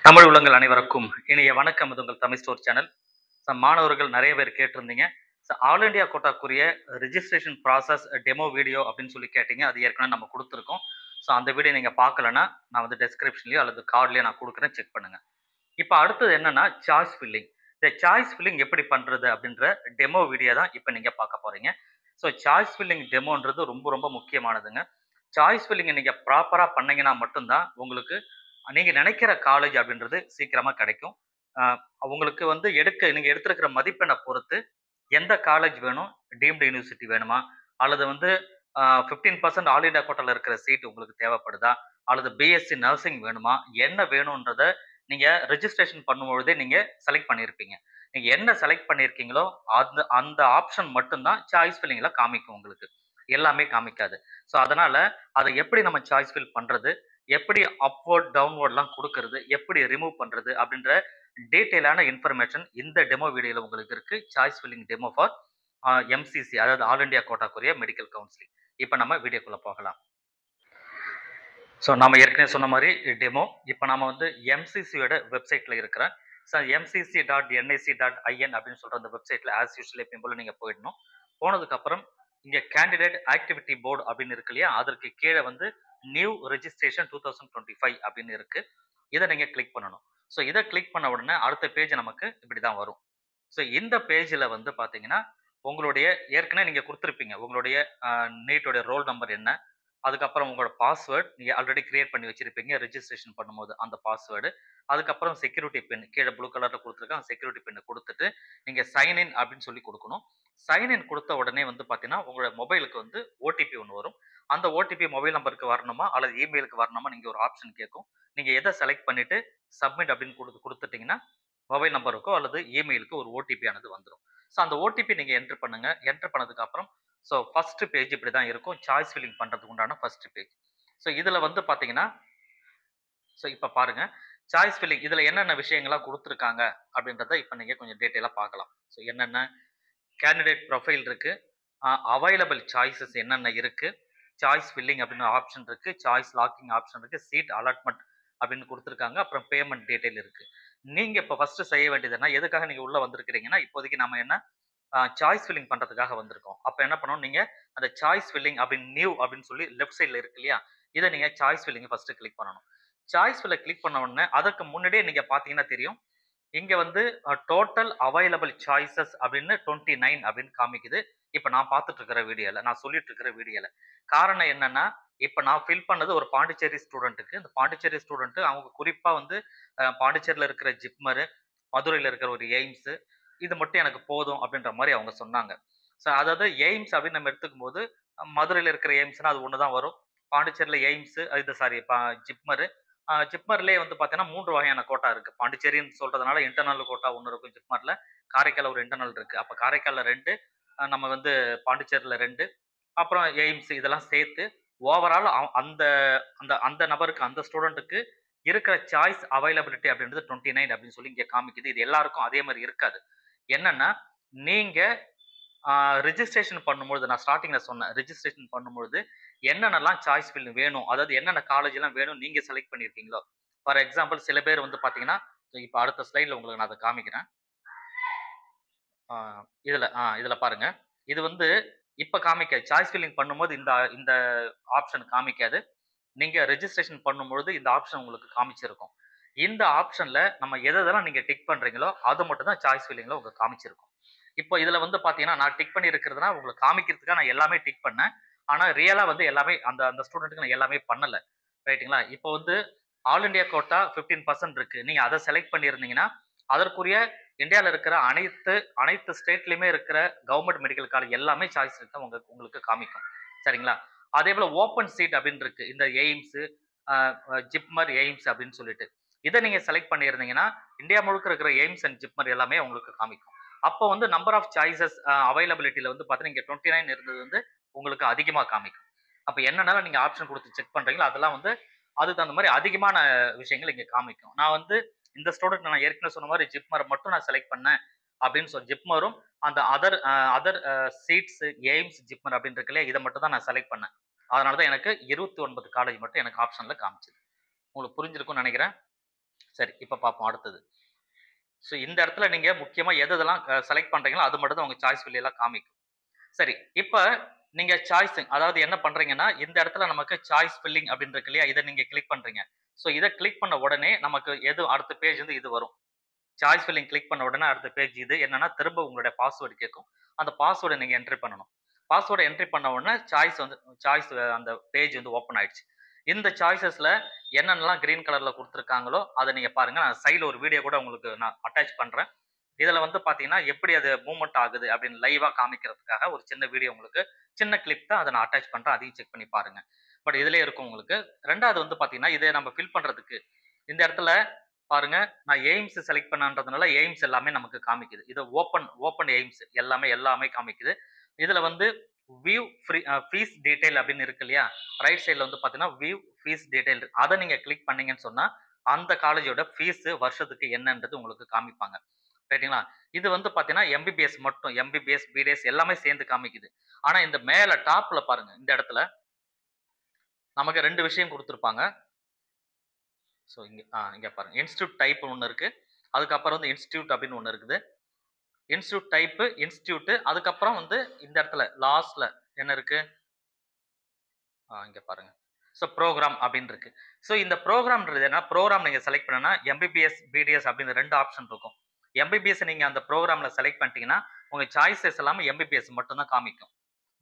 தமிழ் உள்ளங்கள் அனைவருக்கும் இனிய வணக்கம். இது உங்கள் தமிழ் ஸ்டோர் சேனல். மாணவர்கள் நிறைய பேர் கேட்டிருந்தீங்க. ஆல் இண்டியா கோட்டாக்குரிய ரிஜிஸ்ட்ரேஷன் ப்ராசஸ் டெமோ வீடியோ அப்படின்னு சொல்லி கேட்டீங்க. அது ஏற்கனவே நம்ம கொடுத்துருக்கோம். அந்த வீடியோ நீங்கள் பார்க்கலன்னா நான் வந்து டெஸ்கிரிப்ஷன்லையோ அல்லது கார்ட்லையோ நான் கொடுக்குறேன், செக் பண்ணுங்கள். இப்போ அடுத்தது என்னன்னா சாய்ஸ் ஃபில்லிங். இந்த சாய்ஸ் ஃபில்லிங் எப்படி பண்ணுறது அப்படின்ற டெமோ வீடியோ தான் இப்போ நீங்கள் பார்க்க போகிறீங்க. சாய்ஸ் ஃபில்லிங் டெமோன்றது ரொம்ப ரொம்ப முக்கியமானதுங்க. சாய்ஸ் ஃபில்லிங்கை நீங்கள் ப்ராப்பராக பண்ணீங்கன்னா மட்டும்தான் உங்களுக்கு நீங்கள் நினைக்கிற காலேஜ் அப்படின்றது சீக்கிரமாக கிடைக்கும். உங்களுக்கு வந்து நீங்கள் எடுத்திருக்கிற மதிப்பெண்ணை பொறுத்து எந்த காலேஜ் வேணும், டீம்டு யூனிவர்சிட்டி வேணுமா, அல்லது வந்து 15% ஆல் இண்டியா கோட்டாவில் இருக்கிற சீட் உங்களுக்கு தேவைப்படுதா, அல்லது பிஎஸ்சி நர்சிங் வேணுமா, என்ன வேணுன்றத நீங்கள் ரெஜிஸ்ட்ரேஷன் பண்ணும்பொழுதே நீங்கள் செலக்ட் பண்ணியிருப்பீங்க. நீங்கள் என்ன செலக்ட் பண்ணியிருக்கீங்களோ அந்த அந்த ஆப்ஷன் மட்டும்தான் சாய்ஸ் ஃபில்லிங்கில் காமிக்கும் உங்களுக்கு. எல்லாமே காமிக்காது. அதனால அதை எப்படி நம்ம சாய்ஸ் ஃபில் பண்ணுறது, எப்படி அப்வர்ட் டவுன்வர்ட்லாம் கொடுக்கறது, எப்படி ரிமூவ் பண்ணுறது அப்படின்ற டீட்டெயிலான இன்ஃபர்மேஷன் இந்த டெமோ வீடியோவில் உங்களுக்கு இருக்கு. Choice filling demo for MCC, அதாவது ஆல் இண்டியா கோட்டாக்குரிய மெடிக்கல் கவுன்சிலிங். இப்போ நம்ம வீடியோக்குள்ளே போகலாம். நம்ம ஏற்கனவே சொன்ன மாதிரி டெமோ. இப்போ நம்ம வந்து எம்சிசியோட வெப்சைட்டில் இருக்கிறேன். mcc.nic.in அப்படின்னு சொல்கிற அந்த வெப்சைட்டில் ஆஸ் யூஸ்வல் எப்பயும் போல நீங்கள் போயிடணும். போனதுக்கப்புறம் இங்கே கேண்டிடேட் ஆக்டிவிட்டி போர்டு அப்படின்னு இருக்கு இல்லையா, அதற்கு கீழே வந்து நியூ ரெஜிஸ்ட்ரேஷன் 2025 அப்படின்னு இருக்கு. இதை நீங்கள் கிளிக் பண்ணணும். இதை கிளிக் பண்ண உடனே அடுத்த பேஜ் நமக்கு இப்படி தான் வரும். இந்த பேஜில் வந்து பார்த்தீங்கன்னா உங்களுடைய ஏற்கனவே நீங்கள் கொடுத்துருப்பீங்க உங்களுடைய நீட்டோடைய ரோல் நம்பர் என்ன, அதுக்கப்புறம் உங்களோட பாஸ்வேர்டு நீங்கள் ஆல்ரெடி கிரியேட் பண்ணி வச்சிருப்பீங்க ரெஜிஸ்ட்ரேஷன் பண்ணும்போது அந்த பாஸ்வேர்டு, அதுக்கப்புறம் செக்யூரிட்டி பின் கீழே ப்ளூ கலரில் கொடுத்துருக்காங்க, செக்யூரிட்டி பின்னை கொடுத்துட்டு நீங்கள் சைன்இன் அப்படின்னு சொல்லி கொடுக்கணும். சைன்இன் கொடுத்த உடனே வந்து பார்த்தீங்கன்னா உங்களோட மொபைலுக்கு வந்து ஓடிபி ஒன்று வரும். அந்த ஓடிபி மொபைல் நம்பருக்கு வரணுமா அல்லது இமெயிலுக்கு வரணுமா நீங்கள் ஒரு ஆப்ஷன் கேட்கும். நீங்கள் எதை செலக்ட் பண்ணிவிட்டு சப்மிட் அப்படின்னு கொடுத்துட்டிங்கன்னா மொபைல் நம்பருக்கோ அல்லது இமெயிலுக்கு ஒரு ஓடிபி ஆனது வந்துடும். அந்த ஓடிபி நீங்கள் என்ட்ரு பண்ணுங்கள். என்ட்ரு பண்ணதுக்கப்புறம் ஃபர்ஸ்ட் பேஜ் இப்படி தான் இருக்கும். சாய்ஸ் ஃபில்லிங் பண்ணுறதுக்கு உண்டான ஃபர்ஸ்ட் பேஜ். இதில் வந்து பார்த்தீங்கன்னா இப்போ பாருங்க சாய்ஸ் ஃபில்லிங் இதில் என்னென்ன விஷயங்கள்லாம் கொடுத்துருக்காங்க அப்படின்றத இப்போ நீங்கள் கொஞ்சம் டீட்டெயிலாக பார்க்கலாம். என்னென்ன கேண்டிடேட் ப்ரொஃபைல் இருக்கு, அவைலபிள் சாய்ஸஸ் என்னென்ன இருக்கு, சாய்ஸ் ஃபில்லிங் அப்படின்னு ஆப்ஷன் இருக்கு, சாய்ஸ் லாக்கிங் ஆப்ஷன் இருக்கு, சீட் அலாட்மெண்ட் அப்படின்னு கொடுத்துருக்காங்க, அப்புறம் பேமெண்ட் டீட்டெயில் இருக்கு. நீங்க இப்போ ஃபர்ஸ்ட் செய்ய வேண்டியதுன்னா எதுக்காக நீங்க உள்ள வந்திருக்கிறீங்கன்னா இப்போதைக்கு நம்ம என்ன சாய்ஸ் ஃபில்லிங் பண்றதுக்காக வந்திருக்கோம். அப்போ என்ன பண்ணணும், நீங்க அந்த சாய்ஸ் ஃபில்லிங் அப்படின்னு நியூ அப்படின்னு சொல்லி லெஃப்ட் சைடில் இருக்கு இல்லையா, இதை நீங்க சாய்ஸ் ஃபில்லிங் ஃபர்ஸ்ட் கிளிக் பண்ணணும். சாய்ஸ் ஃபில்லை கிளிக் பண்ண உடனே அதுக்கு முன்னாடியே நீங்க பாத்தீங்கன்னா தெரியும் இங்க வந்து டோட்டல் அவைலபிள் சாய்ஸஸ் அப்படின்னு 29 அப்படின்னு காமிக்குது. இப்போ நான் பார்த்துட்டு இருக்கிற வீடியோல, நான் சொல்லிட்டு இருக்கிற வீடியோல காரணம் என்னன்னா, இப்போ நான் ஃபில் பண்ணது ஒரு பாண்டிச்சேரி ஸ்டூடெண்ட்டுக்கு. இந்த பாண்டிச்சேரி ஸ்டூடெண்ட் அவங்க குறிப்பா வந்து பாண்டிச்சேரியில் இருக்கிற ஜிப்மரு, மதுரையில் இருக்கிற ஒரு எய்ம்ஸ், இது மட்டும் எனக்கு போதும் அப்படின்ற மாதிரி அவங்க சொன்னாங்க. அதாவது எய்ம்ஸ் அப்படின்னு நம்ம எடுத்துக்கும் போது மதுரையில் இருக்கிற எய்ம்ஸ்னா அது ஒன்று தான் வரும். பாண்டிச்சேரியில் எய்ம்ஸ் இது சாரி ஜிப்மரு. ஜிப்மர்லேயே வந்து பார்த்தீங்கன்னா 3 வகையான கோட்டா இருக்கு. பாண்டிச்சேரின்னு சொல்றதுனால இன்டர்னல் கோட்டா ஒன்று இருக்கும் ஜிப்மர்ல, காரைக்கால் ஒரு இன்டர்னல் இருக்கு. அப்போ காரைக்காலில் 2, நம்ம வந்து பாண்டிச்சேரியில் 2, அப்புறம் எய்ம்ஸ் இதெல்லாம் சேர்த்து ஓவரால் அந்த அந்த அந்த நபருக்கு அந்த ஸ்டூடெண்ட்டுக்கு இருக்கிற சாய்ஸ் அவைலபிலிட்டி அப்படின்றது 29 அப்படின்னு சொல்லி இங்கே காமிக்குது. இது எல்லாருக்கும் அதே மாதிரி இருக்காது. என்னன்னா நீங்க ரிஜிஸ்ட்ரேஷன் பண்ணும்போது நான் ஸ்டார்டிங்ல சொன்னேன், ரிஜிஸ்ட்ரேஷன் பண்ணும்போது என்னென்னலாம் சாய்ஸ் ஃபில் வேணும், அதாவது என்னென்ன காலேஜ் எல்லாம் வேணும் நீங்க செலக்ட் பண்ணியிருக்கீங்களோ. ஃபார் எக்ஸாம்பிள் சில பேர் வந்து பாத்தீங்கன்னா இப்போ அடுத்த ஸ்லைட்ல உங்களுக்கு நான் அதை காமிக்கிறேன். இதுல பாருங்க, இது வந்து இப்ப காமிக்க சாய்ஸ் ஃபில்லிங் பண்ணும்போது இந்த இந்த ஆப்ஷன் காமிக்காது. நீங்க ரெஜிஸ்ட்ரேஷன் பண்ணும்போது இந்த ஆப்ஷன் உங்களுக்கு காமிச்சிருக்கும். இந்த ஆப்ஷன்ல நம்ம எதெல்லாம் நீங்க டிக் பண்றீங்களோ அது மட்டும் தான் சாய்ஸ் ஃபில்லிங்ல உங்களுக்கு காமிச்சிருக்கும். இப்போ இதுல வந்து பாத்தீங்கன்னா நான் டிக் பண்ணி இருக்கிறதுனா உங்களுக்கு காமிக்கிறதுக்காக நான் எல்லாமே டிக் பண்ணேன். ஆனா ரியலா வந்து எல்லாமே அந்த அந்த ஸ்டூடெண்ட்டுக்கு நான் எல்லாமே பண்ணல. ரைட்டுங்களா? இப்போ வந்து ஆல் இண்டியா கோட்டா 15% இருக்கு. நீங்க அதை செலக்ட் பண்ணியிருந்தீங்கன்னா அதற்குரிய இந்தியாவில் இருக்கிற அனைத்து ஸ்டேட்லயுமே இருக்கிற கவர்மெண்ட் மெடிக்கல் காலேஜ் எல்லாமே சாய்ஸ் இருக்கு உங்களுக்கு காமிக்கும். சரிங்களா? அதே போல ஓப்பன் சீட் அப்படின்னு இருக்கு. இந்த எய்ம்ஸ், ஜிப்மர் எய்ம்ஸ் அப்படின்னு சொல்லிட்டு இதை நீங்க செலக்ட் பண்ணியிருந்தீங்கன்னா இந்தியா முழுக்க இருக்கிற எய்ம்ஸ் அண்ட் ஜிப்மர் எல்லாமே உங்களுக்கு காமிக்கும். அப்போ வந்து நம்பர் ஆஃப் சாய்ஸஸ் அவைலபிலிட்டியில வந்து பார்த்தீங்கன்னா இங்கே 29 இருந்தது வந்து உங்களுக்கு அதிகமாக காமிக்கும். அப்போ என்னென்னாலும் நீங்க ஆப்ஷன் கொடுத்து செக் பண்றீங்களோ அதெல்லாம் வந்து அதுக்கு தகுந்த மாதிரி அதிகமான விஷயங்கள் இங்கே காமிக்கும். நான் வந்து இந்த ஸ்டூடெண்ட் நான் ஏற்கனவே சொன்ன மாதிரி ஜிப்மர் மட்டும் நான் செலக்ட் பண்ணேன் அப்படின்னு சொல்லி ஜிப்மரும் அந்த அதர் சீட்ஸ் எய்ம்ஸ் ஜிப்மர் அப்படின்னு இருக்குல்லையா, இதை மட்டும் தான் நான் செலக்ட் பண்ணேன். அதனால தான் எனக்கு 29 காலேஜ் மட்டும் எனக்கு ஆப்ஷன்ல காமிச்சது. உங்களுக்கு புரிஞ்சிருக்கும்னு நினைக்கிறேன். சரி, இப்ப பார்ப்போம் அடுத்தது. ஸோ இந்த இடத்துல நீங்க முக்கியமா எதெல்லாம் செலக்ட் பண்றீங்களோ அது மட்டும் தான் உங்க சாய்ஸ் ஃபில் காமிக்கும். சரி, இப்ப நீங்க சாய்ஸ் அதாவது என்ன பண்றீங்கன்னா, இந்த இடத்துல நமக்கு சாய்ஸ் ஃபில்லிங் அப்படின்னு இருக்கு இல்லையா? இத நீங்க கிளிக் பண்றீங்க. ஸோ இத கிளிக் பண்ண உடனே நமக்கு எது அடுத்த பேஜ் வந்து இது வரும். சாய்ஸ் ஃபில்லிங் கிளிக் பண்ண உடனே அடுத்த பேஜ் இது. என்னன்னா திரும்ப உங்களுடைய பாஸ்வேர்ட் கேட்கும். அந்த பாஸ்வேர்ட நீங்க என்ட்ரி பண்ணணும். பாஸ்வேர்ட என்ட்ரி பண்ண உடனே சாய்ஸ் அந்த பேஜ் வந்து ஓப்பன் ஆயிடுச்சு. இந்த சாய்ஸஸ்ல என்னென்னலாம் கிரீன் கலர்ல குடுத்துருக்காங்களோ, அத நீங்க பாருங்க. நான் சைடுல ஒரு வீடியோ கூட உங்களுக்கு நான் அட்டாச் பண்றேன். இதுல வந்து பாத்தீங்கன்னா, எப்படி அது மூவ்மெண்ட் ஆகுது அப்படின்னு லைவா காமிக்கிறதுக்காக ஒரு சின்ன வீடியோ உங்களுக்கு சின்ன கிளிப் தான். அத நான் அட்டாச் பண்றேன். அதையும் செக் பண்ணி பாருங்க. பட் இதுலயே இருக்கும் உங்களுக்கு. 2வது வந்து பாத்தீங்கன்னா, இத நம்ம ஃபில் பண்றதுக்கு இந்த இடத்துல பாருங்க, நான் எய்ம்ஸ் செலக்ட் பண்ணன்றதுனால எய்ம்ஸ் எல்லாமே நமக்கு காமிக்குது. இது ஓப்பன் எய்ம்ஸ் எல்லாமே காமிக்குது. இதுல வந்து வியூ ஃபீஸ் டீடைல் அப்படின்னு இருக்கு இல்லையா? ரைட் சைடுல வந்து பாத்தீங்கன்னா, வியூ ஃபீஸ் டீடைல் அத நீங்க கிளிக் பண்ணீங்கன்னு சொன்னா, அந்த காலேஜோட ஃபீஸ் வருஷத்துக்கு என்னன்றது உங்களுக்கு காமிப்பாங்க. ரைட்டுங்களா? இது வந்து பாத்தீங்கன்னா, எம்பிபிஎஸ் மட்டும். எம்பிபிஎஸ், பிடிஎஸ் எல்லாமே சேர்ந்து காமிக்குது. ஆனா இந்த மேல டாப்ல பாருங்க. இந்த இடத்துல நமக்கு 2 விஷயம் குடுத்திருப்பாங்க. ஸோ இங்க பாருங்க. இன்ஸ்டிடியூட் டைப்னு ஒண்ணு இருக்கு. அதுக்கப்புறம் வந்து இன்ஸ்டிடியூட் அப்படின்னு ஒண்ணு இருக்குது. இன்ஸ்டிடியூட் டைப், இன்ஸ்டிடியூட் அதுக்கப்புறம் வந்து இந்த இடத்துல லாஸ்ட்ல என்ன இருக்கு? இங்க பாருங்க. ஸோ புரோகிராம் அப்படின்னு இருக்கு. ஸோ இந்த புரோகிராம்ன்றது என்ன? புரோகிராம் நீங்க செலக்ட் பண்ணனா எம்பிபிஎஸ், பிடிஎஸ் அப்படின்னு 2 ஆப்ஷன் இருக்கும். எம்பிபிஎஸ் நீங்க அந்த புரோகிராம்ல செலக்ட் பண்ணிட்டீங்கன்னா, உங்க சாய்ஸஸ் எல்லாமே எம்பிபிஎஸ் மட்டும் தான் காமிக்கும்.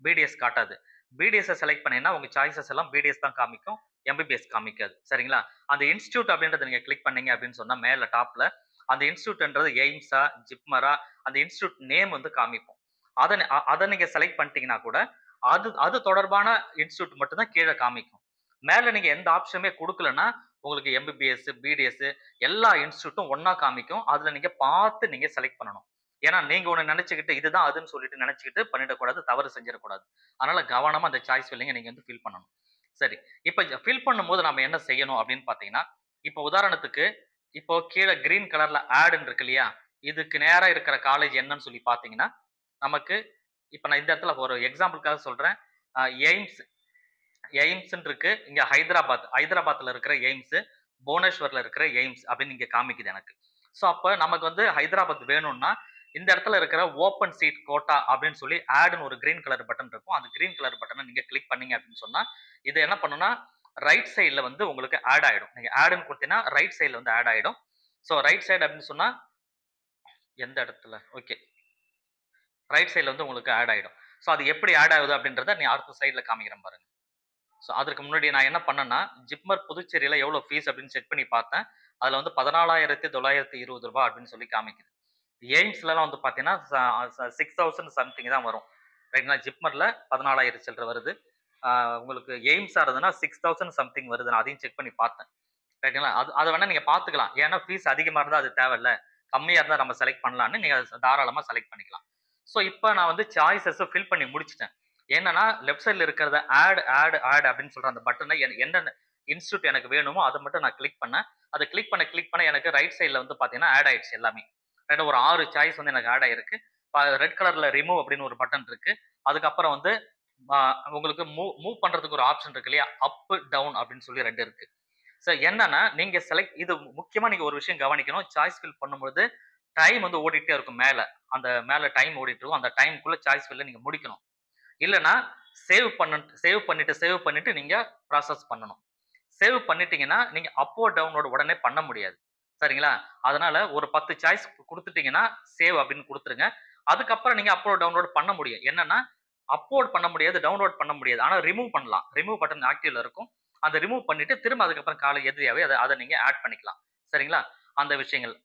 பிடிஎஸ் காட்டாது. பிடிஎஸ் செலக்ட் பண்ணீங்கன்னா, உங்க சாய்ஸஸ் எல்லாம் பிடிஎஸ் தான் காமிக்கும். எம்பிபிஎஸ் காமிக்காது. சரிங்களா? அந்த இன்ஸ்டிடியூட் அப்படின்றத நீங்க கிளிக் பண்ணீங்க அப்படின்னு சொன்னா, மேல டாப்ல அந்த இன்ஸ்டிடியூட்ன்றது எய்ம்ஸா, ஜிப்மரா அந்த இன்ஸ்டிடியூட் நேம் வந்து காமிக்கும். அத நீங்க செலக்ட் பண்ணிட்டீங்கன்னா கூட, அது அது தொடர்பான இன்ஸ்டிடியூட் மட்டும் தான் கீழ காமிக்கும். மேல நீங்க எந்த ஆப்ஷனுமே குடுக்கலன்னா, உங்களுக்கு எம்பிபிஎஸ், பிடிஎஸ் எல்லா இன்ஸ்டிடியூட்டும் ஒண்ணா காமிக்கும். அதுல நீங்க பார்த்து நீங்க செலக்ட் பண்ணணும். ஏன்னா நீங்க ஒண்ணு நெனச்சுக்கிட்டு, இதுதான் அதுன்னு சொல்லிட்டு நெனச்சுக்கிட்டு பண்ணிடக்கூடாது. தவறு செஞ்சிடக்கூடாது. அதனால கவனமா அந்த சாய்ஸ் ஃபில்லிங்க நீங்க வந்து ஃபில் பண்ணணும். சரி. இப்ப ஃபில் பண்ணும்போது நாம என்ன செய்யணும் அப்படின்னு பார்த்தீங்கன்னா, இப்போ உதாரணத்துக்கு, இப்போ கீழ கிரீன் கலர்ல ஆட்ன்னு இருக்கு இல்லையா? இதுக்கு நேரா இருக்கிற காலேஜ் என்னன்னு சொல்லி பார்த்தீங்கன்னா, நமக்கு இப்ப நான் இந்த இடத்துல ஒரு எக்ஸாம்பிள்க்காக சொல்றேன். எய்ம்ஸ் எய்ம்ஸ்ன்னு இருக்கு. இங்க ஹைதராபாத்ல இருக்கிற எய்ம்ஸ், புவனேஸ்வர்ல இருக்கிற எய்ம்ஸ் அப்படின்னு இங்க காமிக்குது எனக்கு. ஸோ அப்ப நமக்கு வந்து ஹைதராபாத் வேணும்னா, இந்த இடத்துல இருக்கிற ஓப்பன் சீட் கோட்டா அப்படின்னு சொல்லி ஆட்ன்னு ஒரு கிரீன் கலர் பட்டன் இருக்கும். அந்த கிரீன் கலர் பட்டன நீங்க கிளிக் பண்ணீங்க அப்படின்னு சொன்னா, இது என்ன பண்ணும்னா, ரைட் சைடுல வந்து உங்களுக்கு ஆட் ஆயிடும். நீங்க ஆட்ன்னு குடுத்தீங்கன்னா, ரைட் சைடுல வந்து ஆட் ஆயிடும். ஸோ ரைட் சைடு அப்படின்னு சொன்னா, எந்த இடத்துல? ஓகே. ரைட் சைடுல வந்து உங்களுக்கு ஆட் ஆயிடும். ஸோ அது எப்படி ஆட் ஆகுது அப்படின்றத நீ அடுத்த ஸ்லைடுல காமிக்கிறேன் பாருங்க. ஸோ அதற்கு முன்னாடி நான் என்ன பண்ணேன்னா, ஜிப்மர் புதுச்சேரியில எவ்வளோ ஃபீஸ் அப்படின்னு செக் பண்ணி பார்த்தேன். அதுல வந்து ரூ. 14,920 அப்படின்னு சொல்லி காமிக்குது. எய்ம்ஸ்லலாம் வந்து பார்த்தீங்கன்னா, 6000 சம்திங் தான் வரும். ரைட்டுங்களா? ஜிப்மர்ல 14,000 சில்ற வருது. ஆ உங்களுக்கு எய்ம்ஸா இருந்ததுன்னா 6000 சம்திங் வருது. நான் அதையும் செக் பண்ணி பார்த்தேன். ரைட்டுங்களா? அத வேணா நீங்க பார்த்துக்கலாம். ஏன்னா ஃபீஸ் அதிகமா இருந்தா அது தேவையில்ல. கம்மியா இருந்தா நம்ம செலக்ட் பண்ணலான்னு நீங்க தாராளமா செலக்ட் பண்ணிக்கலாம். ஸோ இப்ப நான் வந்து சாய்ஸஸ ஃபில் பண்ணி முடிச்சுட்டேன். என்னன்னா, லெஃப்ட் சைடுல இருக்கிறத ஆட் அப்படின்னு சொல்ற அந்த பட்டன என்னென்ன இன்ஸ்டிடியூட் எனக்கு வேணுமோ அத மட்டும் நான் கிளிக் பண்ணேன். அத கிளிக் பண்ண எனக்கு ரைட் சைடுல வந்து பார்த்தீங்கன்னா, ஆட் ஆயிடுச்சு எல்லாமே. ரைட்டா ஒரு 6 சாய்ஸ் வந்து எனக்கு ஆட் ஆயிருக்கு. ரெட் கலர்ல ரிமூவ் அப்படின்னு ஒரு பட்டன் இருக்கு. அதுக்கப்புறம் வந்து அ உங்களுக்கு மூவ் பண்றதுக்கு ஒரு ஆப்ஷன் இருக்கு இல்லையா? அப், டவுன் அப்படின்னு சொல்லி 2 இருக்கு. ஸோ என்னன்னா, நீங்க இது முக்கியமா நீங்க ஒரு விஷயம் கவனிக்கணும். சாய்ஸ் ஃபில் பண்ணும்போது டைம் வந்து ஓடிட்டே இருக்கும் மேல. அந்த மேல டைம் ஓடிட்டு இருக்கும். அந்த டைம்க்குள்ள சாய்ஸ் ஃபில்ல நீங்க முடிக்கணும். இல்லன்னா சேவ் பண்ணிட்டு நீங்க ப்ராசஸ் பண்ணணும். சேவ் பண்ணிட்டீங்கன்னா, நீங்க அப்வோர்ட், டவுன்லோட் உடனே பண்ண முடியாது. சரிங்களா? அதனால ஒரு 10 சாய்ஸ் குடுத்துட்டீங்கன்னா, சேவ் அப்படின்னு குடுத்துருங்க. அதுக்கப்புறம் நீங்க அப்லோட், டவுன்லோட் பண்ண முடியும். என்னன்னா, அப்லோட் பண்ண முடியாது, டவுன்லோட் பண்ண முடியாது. ஆனா ரிமூவ் பண்ணலாம். ரிமூவ் பட்டன் ஆக்டிவ்ல இருக்கும். அத ரிமூவ் பண்ணிட்டு திரும்ப அதுக்கப்புறம் எது தேவையோ அத நீங்க ஆட் பண்ணிக்கலாம். சரிங்களா? அந்த விஷயங்கள்.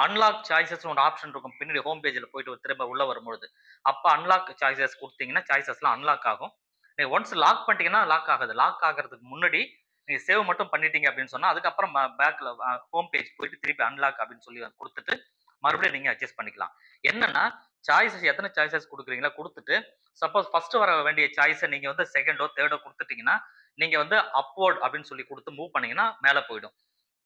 அன்லாக் சாய்ஸஸ்ன்னு ஒரு ஆப்ஷன் இருக்கும். பின்னாடி ஹோம் பேஜ்ல போயிட்டு திரும்ப உள்ள வரும்பொழுது. அப்ப அன்லாக் சாய்ஸஸ் குடுத்தீங்கன்னா, சாய்ஸஸ்லாம் அன்லாக் ஆகும். நீங்க ஒன்ஸ் லாக் பண்ணிட்டீங்கன்னா, லாக் ஆகாது. லாக் ஆகுறதுக்கு முன்னாடி நீங்க சேவ் மட்டும் பண்ணிட்டீங்க அப்படின்னு சொன்னா, அதுக்கப்புறம் பேக்ல ஹோம் பேஜ் போயிட்டு திருப்பி அன்லாக் அப்படின்னு சொல்லி குடுத்துட்டு, மறுபடியும் நீங்க அட்ஜஸ்ட் பண்ணிக்கலாம். என்னன்னா, எத்தன சாய்ஸஸ் குடுக்குறீங்களோ குடுத்துட்டு, சப்போஸ் ஃபர்ஸ்ட் வர வேண்டிய சாய்ஸ நீங்க வந்து செகண்டோ, தேர்டோ குடுத்துட்டீங்கன்னா, நீங்க வந்து அப்வர்ட் அப்படின்னு சொல்லி குடுத்து மூவ் பண்ணீங்கன்னா, மேல போயிடும்.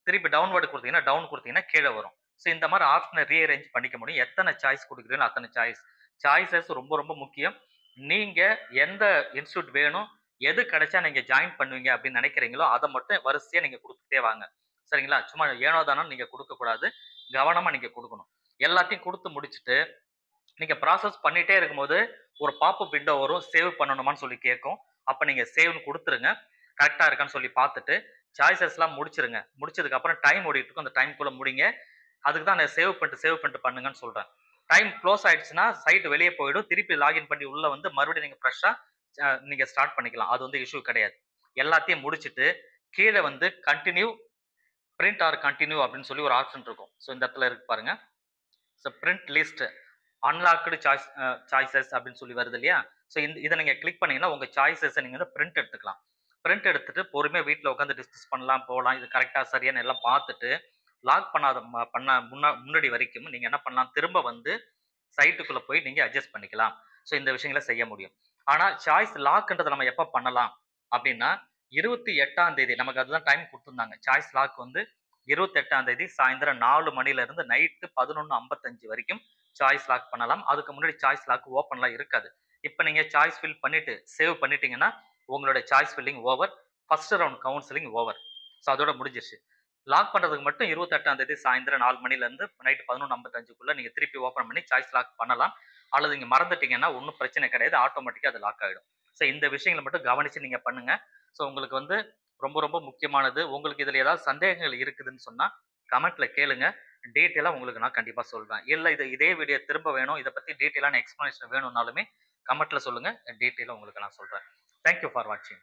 திருப்பி டவுன்வர்ட் குடுத்தீங்கன்னா, டவுன் குடுத்தீங்கன்னா கீழ வரும். ஸோ இந்த மாரி ஆப்ஷன ரீஅரேஞ்ச் பண்ணிக்க முடியும். எத்தன சாய்ஸ் குடுக்குறீங்களோ அத்தன சாய்ஸ். சாய்ஸஸ் ரொம்ப ரொம்ப முக்கியம். நீங்க எந்த இன்ஸ்டிடியூட் வேணும், எது கிடைச்சா நீங்க ஜாயின் பண்ணுவீங்க அப்படின்னு நினைக்கிறீங்களோ, அத மட்டும் வரிசையா நீங்க குடுத்துட்டே வாங்க. சரிங்களா? சும்மா ஏனோ தானோன்னு நீங்க குடுக்கக்கூடாது. கவனமா நீங்க குடுக்கணும். எல்லாத்தையும் குடுத்து முடிச்சுட்டு, நீங்க ப்ராசஸ் பண்ணிட்டே இருக்கும்போது, ஒரு பாப்பப் விண்டோ வரும். சேவ் பண்ணணுமான்னு சொல்லி கேட்கும். அப்ப நீங்க சேவ்ன்னு குடுத்துருங்க. கரெக்ட்டா இருக்கான்னு சொல்லி பார்த்துட்டு, சாய்ஸஸ்லாம் முடிச்சிருங்க. முடிச்சதுக்கு அப்புறம் டைம் ஓடிட்டு இருக்கும். அந்த டைம்க்குள்ள முடிங்க. அதுக்கு தான் நான் சேவ் பண்ணிட்டு பண்ணுங்கன்னு சொல்றேன். டைம் குளோஸ் ஆயிடுச்சுன்னா, சைட் வெளிய போயிடும். திருப்பி லாகின் பண்ணி உள்ள வந்து மறுபடியும் நீங்க ஃப்ரெஷ்ஷா நீங்க ஸ்டார்ட் பண்ணிக்கலாம். அது வந்து இஷ்யூ கிடையாது. எல்லாத்தையும் முடிச்சுட்டு, கீழ வந்து கன்டின்யூ, பிரிண்ட் ஆர் கன்டின்யூ அப்படின்னு சொல்லி ஒரு ஆப்ஷன் இருக்கும். ஸோ இந்த இடத்துல இருக்கு பாருங்க. So print list unlocked choices அப்படின்னு சொல்லி வருது இல்லையா? ஸோ இத நீங்க கிளிக் பண்ணீங்கன்னா, உங்க சாய்ஸஸ நீங்க வந்து பிரிண்ட் எடுத்துக்கலாம். பிரிண்ட் எடுத்துட்டு பொறுமையா வீட்ல உட்கார்ந்து டிஸ்கஸ் பண்ணலாம், போலாம். இது கரெக்ட்டா சரியான்னு எல்லாம் பார்த்துட்டு, லாக் பண்ணாத ம பண்ண முன்னாடி வரைக்கும் நீங்க என்ன பண்ணலாம், திரும்ப வந்து சைட்டுக்குள்ள போய் நீங்க அட்ஜஸ்ட் பண்ணிக்கலாம். ஸோ இந்த விஷயங்கள செய்ய முடியும். ஆனா சாய்ஸ் லாக்ன்றத நம்ம எப்ப பண்ணலாம் அப்டின்னா, 28ஆம் தேதி நமக்கு அதுதான் டைம் குடுத்திருந்தாங்க. சாய்ஸ் லாக் வந்து 28ஆம் தேதி சாயந்திரம் 4 மணில இருந்து நைட்டு 11:55 வரைக்கும் சாய்ஸ் லாக் பண்ணலாம். அதுக்கு முன்னாடி சாய்ஸ் லாக் ஓப்பன்லாம் இருக்காது. இப்ப நீங்க சாய்ஸ் ஃபில் பண்ணிட்டு, சேவ் பண்ணிட்டீங்கன்னா, உங்களுடைய choice filling over. First round counselling over. So அதோட முடிஞ்சிருச்சு. லாக் பண்றதுக்கு மட்டும் 28ஆம் தேதி சாயந்திரம் 4 மணில இருந்து நைட் 11:55க்குள்ள நீங்க திருப்பி ஓப்பன் பண்ணி சாய்ஸ் லாக் பண்ணலாம். அல்லது நீங்க மறந்துட்டீங்கன்னா ஒண்ணும் பிரச்சனை கிடையாது. ஆட்டோமேட்டிக்கா அது லாக் ஆயிடும். ஸோ இந்த விஷயங்கள மட்டும் கவனிச்சு நீங்க பண்ணுங்க. ஸோ உங்களுக்கு வந்து ரொம்ப ரொம்ப முக்கியமானது. உங்களுக்கு இதுல ஏதாவது சந்தேகங்கள் இருக்குதுன்னு சொன்னா, கமெண்ட்ல கேளுங்க. டீட்டெயிலா உங்களுக்கு நான் கண்டிப்பா சொல்றேன். இல்ல இதே வீடியோ திரும்ப வேணும், இத பத்தி டீட்டெயிலான எக்ஸ்ப்ளனேஷன் வேணும்னாலுமே கமெண்ட்ல சொல்லுங்க. டீட்டெயிலா உங்களுக்கு நான் சொல்றேன். தேங்க் யூ ஃபார் வாட்சிங்.